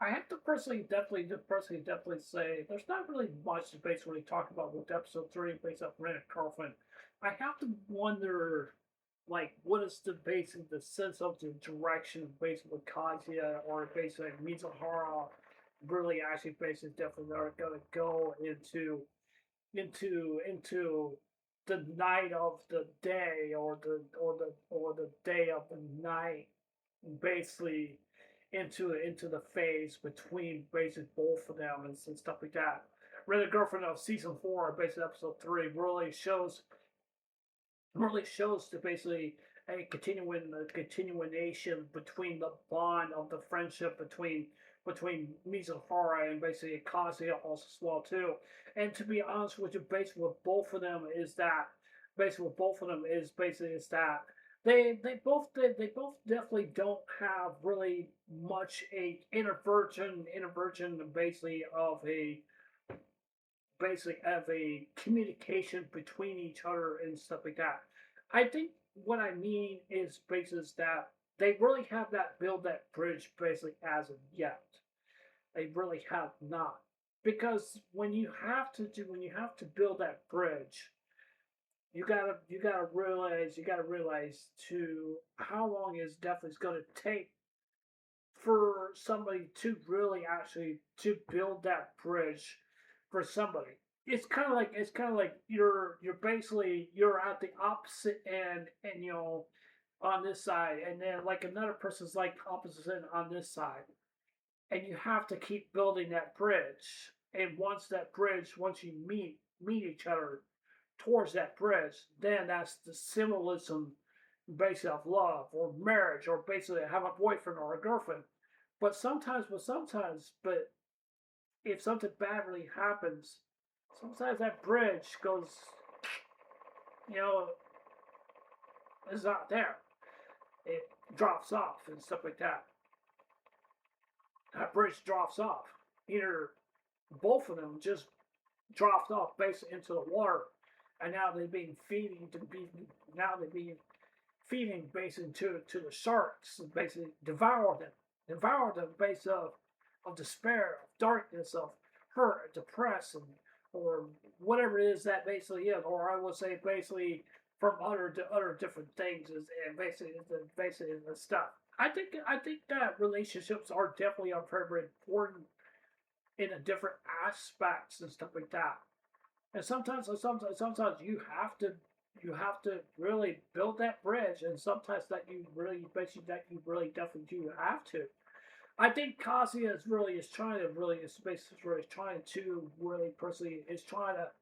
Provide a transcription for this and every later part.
I have to personally say there's not really much to basically talk about with episode three based on Rent a Girlfriend. I have to wonder, like, what is the sense of the direction basically Kazuya or basically Mizuhara really actually basically definitely are gonna go into the night of the day or the day of the night, basically into the phase between basically both of them and stuff like that. Really, Girlfriend of season four, basically episode three, really shows to basically a continuation between the bond of the friendship between Mizuhara and basically Kazuya also as well too. And to be honest with you, basically with both of them is that they both definitely don't have really much a introversion basically of a communication between each other and stuff like that. I think what I mean is basically that they really have that build that bridge basically as of yet. They really have not. Because when you have to build that bridge, you gotta realize to how long is definitely gonna take for somebody to really actually to build that bridge for somebody. It's kind of like you're at the opposite end, and on this side, and then like another person's like opposite end on this side, and you have to keep building that bridge. And once you meet each other towards that bridge, then that's the symbolism basically of love or marriage or basically have a boyfriend or a girlfriend. But if something bad really happens, sometimes that bridge goes, you know, is not there. It drops off and stuff like that. That bridge drops off. Either both of them just dropped off basically into the water, and now they're being feeding to be now they're being feeding basically to the sharks and basically devour them based of despair, of darkness, of hurt, depressed, or whatever it is that basically is, or I would say basically from other different things and basically the stuff. I think that relationships are definitely very important in a different aspects and stuff like that. And sometimes you have to really build that bridge, and sometimes that you really definitely do have to. I think Kazuya is trying to really personally is trying to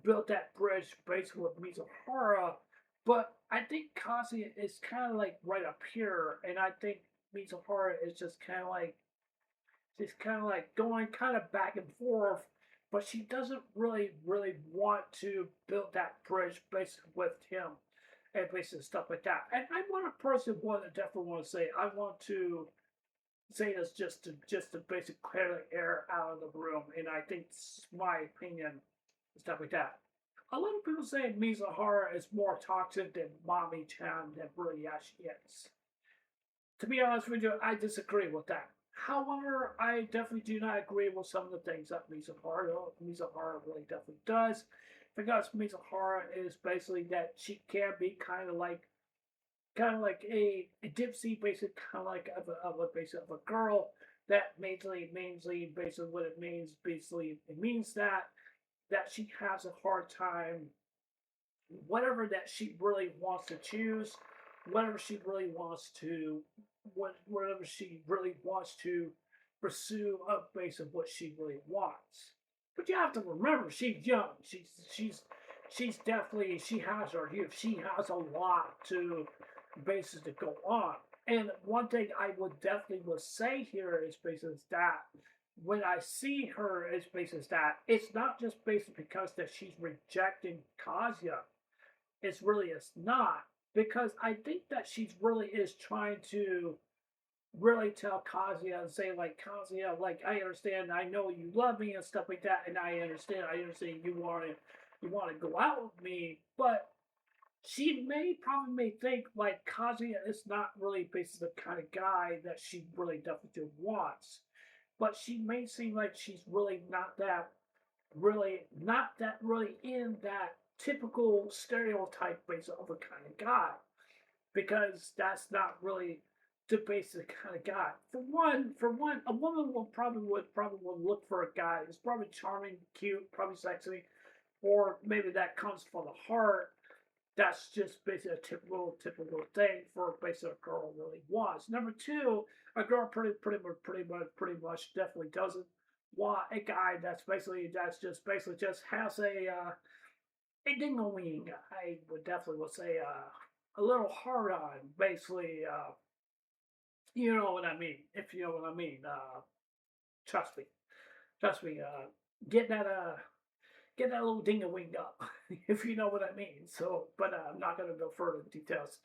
build that bridge basically with Mizuhara, but I think Kazuya is kind of like right up here, and I think Mizuhara is just kind of like going kind of back and forth, but she doesn't really want to build that bridge basically with him and basically stuff like that. And I want to personally want to definitely want to say I want to say this just to basically clear the air out of the room, and I think it's my opinion and stuff like that. A lot of people say Mizuhara is more toxic than Mommy Chan than really actually is. To be honest with you, I disagree with that. However, I definitely do not agree with some of the things that Mizuhara really definitely does, because Mizuhara is basically that she can be kind of like a dipsy, basically kind of like of a girl that mainly basically what it means basically it means that she has a hard time whatever that she really wants to choose, whatever she really wants to, whatever she really wants to pursue a base of what she really wants. But you have to remember, she's young. She's definitely she has her youth. She has a lot to bases to go on. And one thing I would say here is basically that when I see her is basically that it's not just basically because that she's rejecting Kazuya, it's not because I think that she's really is trying to really tell Kazuya and say like Kazuya, like I understand, I know you love me and stuff like that, and I understand you want to go out with me, but she probably may think like Kazuya is not really basically the kind of guy that she really definitely wants. but she may seem like she's really not that really in that typical stereotype base of a kind of guy, because that's not really the basic kind of guy. For one, a woman will probably would look for a guy who's probably charming, cute, probably sexy, or maybe that comes from the heart. That's just basically a typical thing for basically a girl really wants. Number two, a girl pretty much definitely doesn't want a guy that's just has a ding a wing. I would definitely would say a little hard on, basically. You know what I mean? If you know what I mean, trust me, trust me. Get that little ding a wing up, if you know what I mean. So, but I'm not gonna go further details.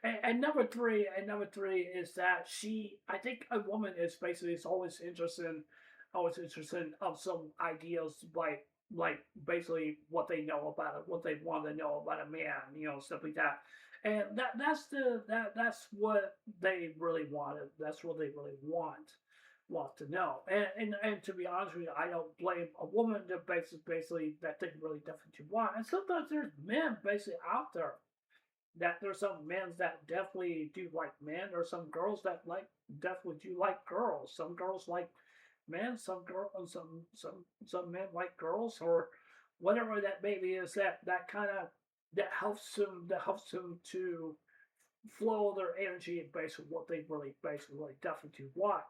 And number three is that I think a woman is always interested in of some ideas like basically what they know about it, what they want to know about a man, stuff like that. And that's what they really wanted. That's what they really want to know. And to be honest with you, I don't blame a woman that basically that they really definitely want. And sometimes there's men basically out there that there's some men that definitely do like men, or some girls that definitely do like girls. Some girls like men, some men like girls, or whatever that maybe is. That kind of that helps them to flow their energy based on what they really basically definitely do want.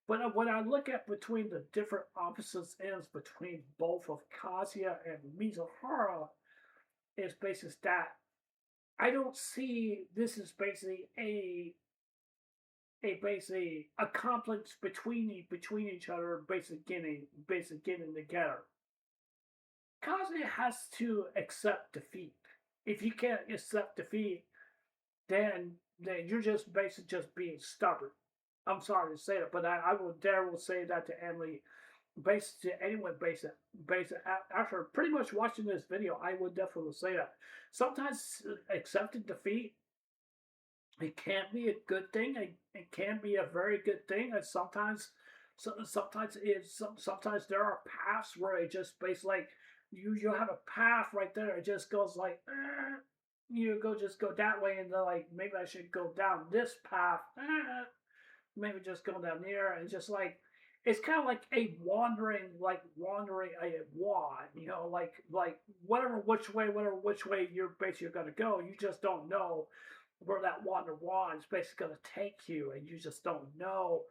But when I look at between the different opposites ends between both of Kazuya and Mizuhara, is basically that I don't see this is basically a conflict between each other, basically getting together. Kazuya has to accept defeat. If you can't accept defeat, then you're just basically just being stubborn. I'm sorry to say that, but I will say that to Emily, based to anyone, based after pretty much watching this video. I would definitely say that sometimes accepting defeat, it can be a good thing. It can be a very good thing, and sometimes there are paths where it just basically like you have a path right there. It just goes like. Just go that way, and then like maybe I should go down this path. Maybe just go down there, and just like it's kind of like a wandering a wand, like whatever which way you're basically gonna go. You just don't know where that wand is basically gonna take you, and you just don't know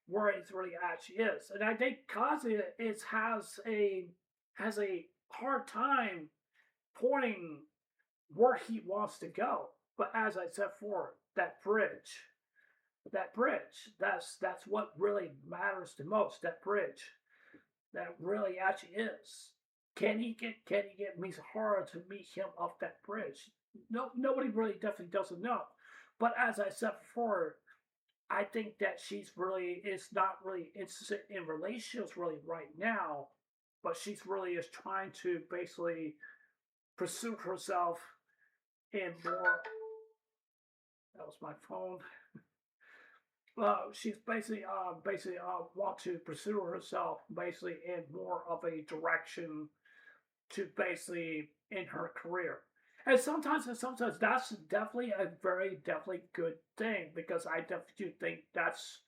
where it really actually is. And I think Kazuya has a hard time pointing where he wants to go. But as I said before, that bridge, that's what really matters the most. That bridge, that really actually is. Can he get Mizuhara to meet him off that bridge? No, nobody really definitely doesn't know. But as I said before, I think that she's really is not really interested in relationships really right now, but she's really is trying to basically pursue herself in more. That was my phone. She's basically want to pursue herself basically in more of a direction to basically in her career. And sometimes that's definitely a very definitely good thing, because I definitely do think that's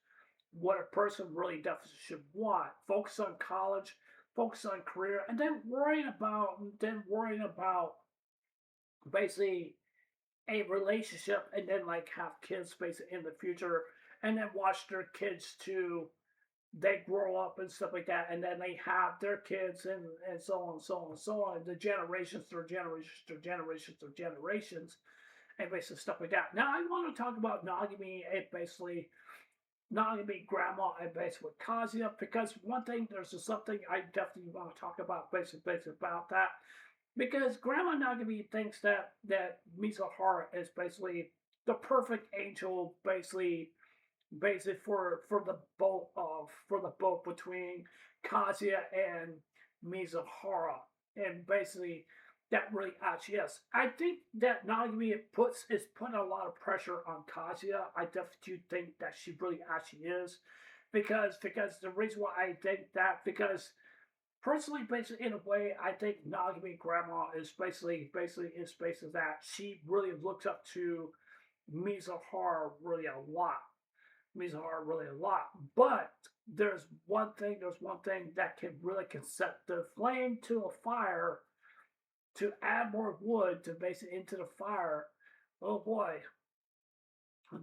what a person really definitely should want. Focus on college, focus on career, and then worrying about basically a relationship, and then like have kids basically in the future, and then watch their kids to they grow up and stuff like that, and then they have their kids, and so on, so on, so on. The generations, their generations, their generations, their generations, and basically stuff like that. Now I want to talk about Nagami and basically Nagami grandma and basically Kazuya, because one thing there's just something I definitely want to talk about basically about that, because Grandma Nagami thinks that Mizuhara is basically the perfect angel, basically for the boat between Kazuya and Mizuhara, and basically that really actually is. I think that Nagami is putting a lot of pressure on Kazuya. I definitely do think that she really actually is, because the reason why I think that, because personally, basically, in a way, I think Nagami Grandma is basically that she really looks up to Mizuhara really a lot. Mizuhara really a lot. But there's one thing that can set the flame to a fire, to add more wood to basically into the fire. Oh boy,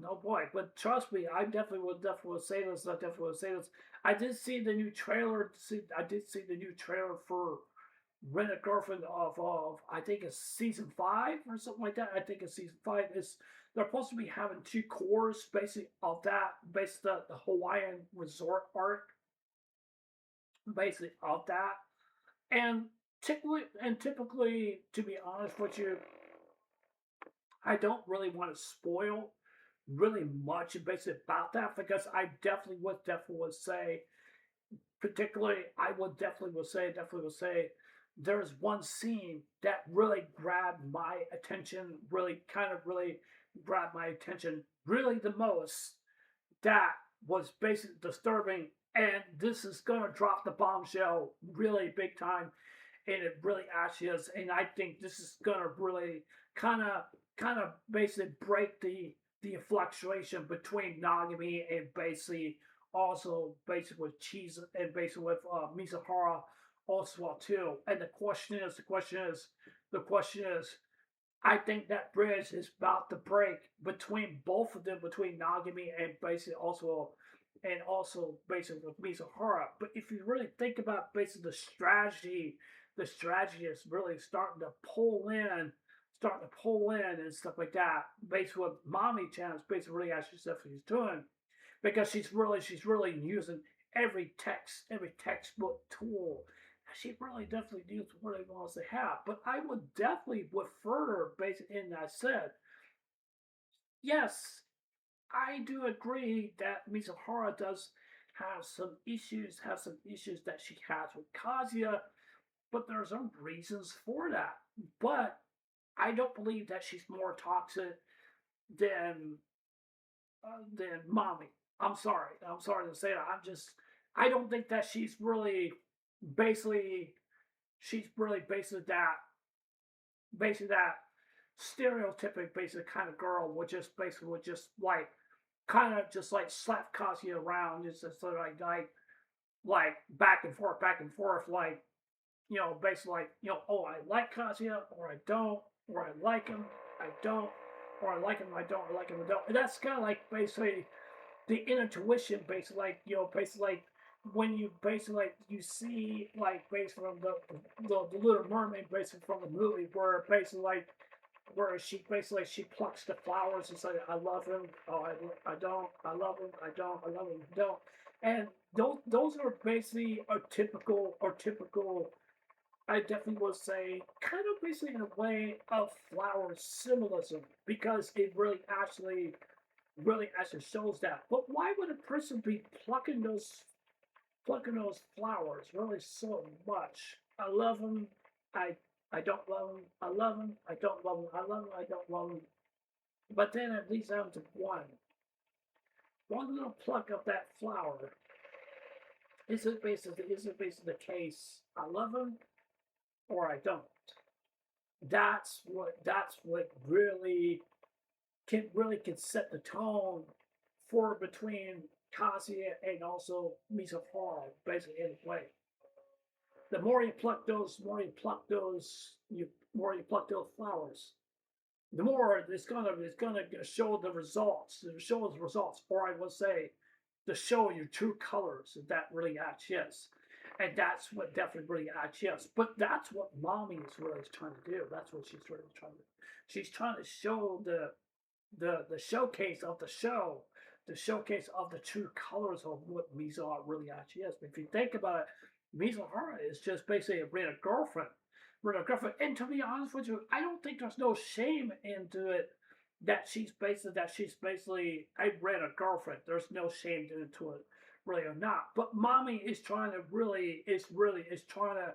no boy, but trust me, I definitely will say this. I definitely will say this. I did see the new trailer. I did see the new trailer for Rent a Girlfriend of I think it's season 5 or something like that. I think it's season 5. Is they're supposed to be having 2 cores basically of that, basically the Hawaiian resort arc, basically of that. And typically, to be honest with you, I don't really want to spoil really much basically about that, because I definitely would say, particularly, I would definitely would say, there's one scene that really grabbed my attention, really grabbed my attention really the most. That was basically disturbing, and this is gonna drop the bombshell really big time, and it really actually is. And I think this is gonna really kind of basically break the fluctuation between Nagami and basically also basically with Cheese and basically with Mizuhara also well too. And the question is, I think that bridge is about to break between both of them, between Nagami and basically also basically with Mizuhara. But if you really think about basically the strategy is really starting to pull in and stuff like that. Basically, what Mommy Chan is basically really actually stuff she's doing, because she's really using every textbook tool. She really definitely needs what it wants to have. But I would further basically in that said, yes, I do agree that Mizuhara does have some issues that she has with Kazuya, but there are some reasons for that. But I don't believe that she's more toxic than than mommy. I'm sorry. I'm sorry to say that. I don't think that basically she's really basically that stereotypic basic kind of girl would just like kind of just like slap Kazuya around, just sort of like back and forth, like, basically like, oh, I like Kazuya, or I don't, or I like him, I don't, or I like him, I don't, I like him, I don't. And that's kind of like basically the intuition, basically like, basically like when you basically like you see like based from the Little Mermaid, basically from the movie, where basically like where she plucks the flowers and says, I love him, oh, I don't, I love him, I don't, I love him, I don't. And those are basically typical, I definitely would say, kind of basically in a way of flower symbolism, because it really actually shows that. But why would a person be plucking those flowers really so much? I love them. I I don't love them. I love them. I don't love them. I love them. I don't love them. But then it leads down to one little pluck of that flower. Is it basically the case? I love them or I don't. That's what really can set the tone for between Kazuya and also Mizuhara, basically in a way. The more you pluck those flowers, the more it's gonna show the results. It shows the results, or I will say, to show your true colors. If that really actually is, and that's what definitely really actually is. But that's what mommy is really trying to do. That's what she's really trying to do. She's trying to show the showcase of the show, the showcase of the true colors of what Mizar really actually is. But if you think about it, Mizuhara is just basically a random girlfriend. Random girlfriend. And to be honest with you, I don't think there's no shame into it that she's basically I ran a girlfriend. There's no shame into it, really or not. But mommy is trying to is trying to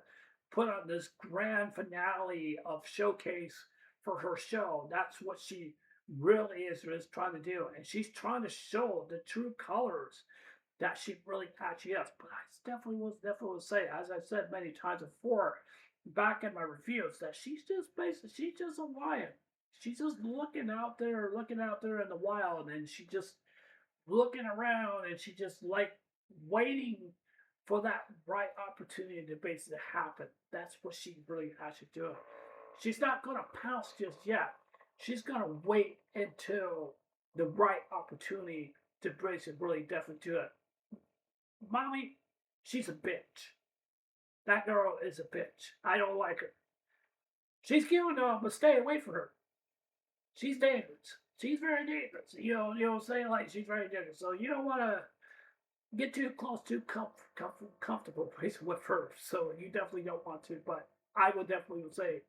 put on this grand finale of showcase for her show. That's what she really is trying to do, and she's trying to show the true colors, that she really actually is. But I definitely will say, as I've said many times before, back in my reviews, that she's just a lion. She's just looking out there in the wild, and she just looking around, and she just like waiting for that right opportunity to basically happen. That's what she really actually doing. She's not gonna pounce just yet. She's gonna wait until the right opportunity to basically really definitely do it. Mommy, she's a bitch. That girl is a bitch. I don't like her. She's cute enough, but stay away from her. She's dangerous. She's very dangerous. You know, saying like she's very dangerous. So you don't want to get too close, too comfortable with her. So you definitely don't want to. But I would definitely say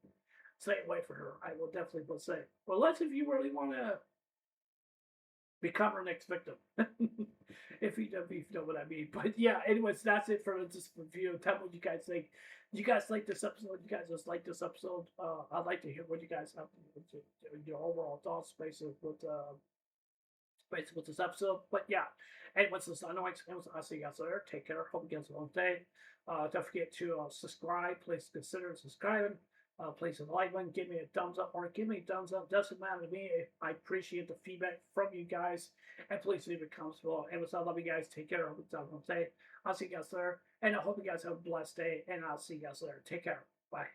stay away from her. I will definitely would say. But unless if you really want to become her next victim. If you know what I mean. But yeah, anyways, that's it for this review. Tell me what you guys think. You guys like this episode? You guys just like this episode? I'd like to hear what you guys have your overall thoughts basically with this episode. But yeah, anyways, this I'll see you guys later. Take care. Hope you guys have a long day. Don't forget to subscribe. Please consider subscribing. Please like one, give me a thumbs up or give me a thumbs up. Doesn't matter to me. I appreciate the feedback from you guys. And please leave a comment below. And with I love you guys. Take care. Hope you have a day. I'll see you guys later. And I hope you guys have a blessed day. And I'll see you guys later. Take care. Bye.